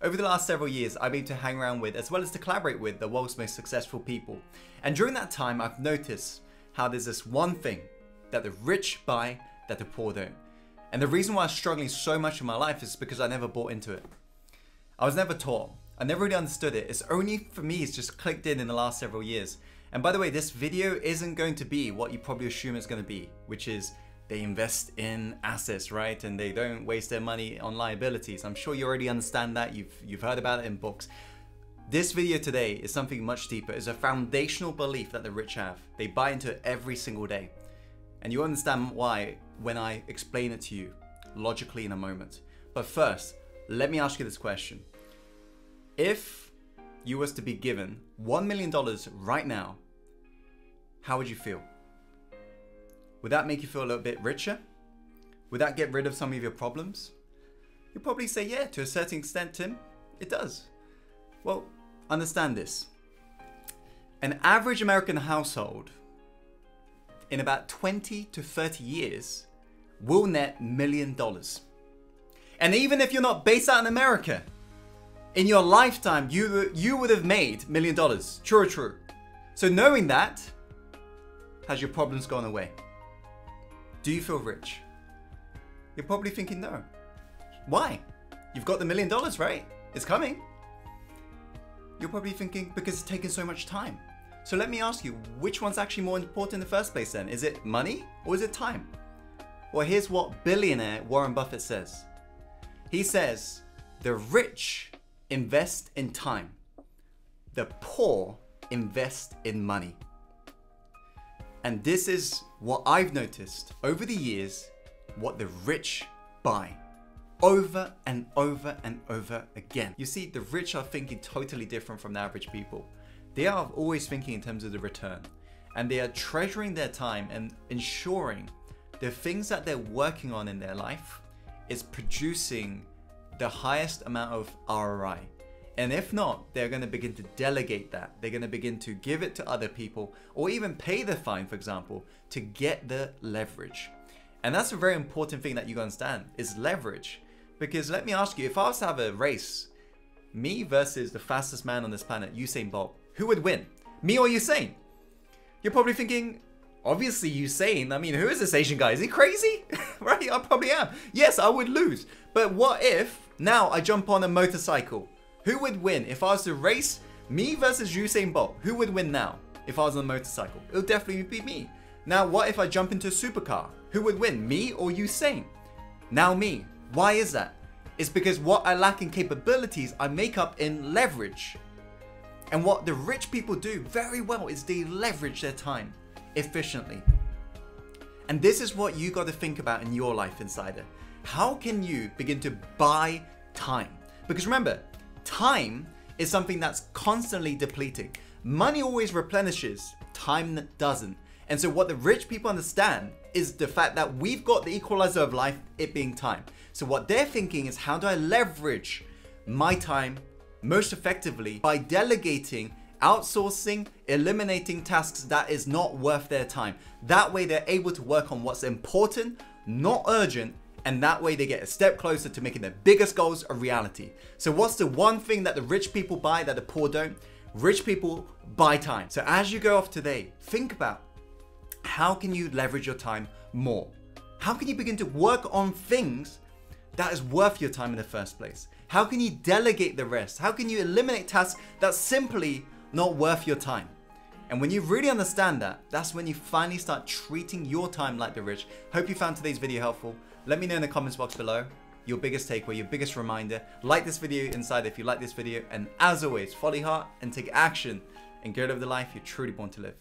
Over the last several years, I've been able to hang around with, as well as to collaborate with, the world's most successful people. And during that time, I've noticed how there's this one thing that the rich buy that the poor don't. And the reason why I'm struggling so much in my life is because I never bought into it. I was never taught. I never really understood it. It's only for me, it's just clicked in the last several years. And by the way, this video isn't going to be what you probably assume it's going to be, which is they invest in assets, right? And they don't waste their money on liabilities. I'm sure you already understand that. You've heard about it in books. This video today is something much deeper. It's a foundational belief that the rich have. They buy into it every single day. And you understand why when I explain it to you logically in a moment. But first, let me ask you this question. If you was to be given $1 million right now, how would you feel? Would that make you feel a little bit richer? Would that get rid of some of your problems? You'd probably say, yeah, to a certain extent, Tim, it does. Well, understand this. An average American household in about 20 to 30 years will net $1 million. And even if you're not based out in America, in your lifetime, you would have made $1 million. True or true? So knowing that, has your problems gone away? Do you feel rich? You're probably thinking no. Why? You've got the $1 million, right? It's coming. You're probably thinking because it's taken so much time. So let me ask you, which one's actually more important in the first place then? Is it money or is it time? Well, here's what billionaire Warren Buffett says. He says, the rich invest in time. The poor invest in money. And this is what I've noticed over the years, what the rich buy over and over and over again. You see, the rich are thinking totally different from the average people. They are always thinking in terms of the return, and they are treasuring their time and ensuring the things that they're working on in their life is producing the highest amount of ROI. And if not, they're going to begin to delegate that. They're going to begin to give it to other people or even pay the fine, for example, to get the leverage. And that's a very important thing that you understand is leverage. Because let me ask you, if I was to have a race, me versus the fastest man on this planet, Usain Bolt, who would win? Me or Usain? You're probably thinking, obviously Usain. I mean, who is this Asian guy? Is he crazy? Right? I probably am. Yes, I would lose. But what if now I jump on a motorcycle? Who would win? If I was to race me versus Usain Bolt, who would win now if I was on a motorcycle? It would definitely be me. Now, what if I jump into a supercar? Who would win, me or Usain? Now me. Why is that? It's because what I lack in capabilities, I make up in leverage. And what the rich people do very well is they leverage their time efficiently. And this is what you got to think about in your life, Insider. How can you begin to buy time? Because remember, time is something that's constantly depleting. Money always replenishes, time doesn't. And so what the rich people understand is the fact that we've got the equalizer of life, it being time. So what they're thinking is, how do I leverage my time most effectively by delegating, outsourcing, eliminating tasks that is not worth their time. That way they're able to work on what's important, not urgent, and that way they get a step closer to making their biggest goals a reality. So what's the one thing that the rich people buy that the poor don't? Rich people buy time. So as you go off today, think about how can you leverage your time more? How can you begin to work on things that is worth your time in the first place? How can you delegate the rest? How can you eliminate tasks that's simply not worth your time? And when you really understand that, that's when you finally start treating your time like the rich. Hope you found today's video helpful. Let me know in the comments box below your biggest takeaway, your biggest reminder. Like this video inside if you like this video. And as always, follow your heart and take action and go live the life you're truly born to live.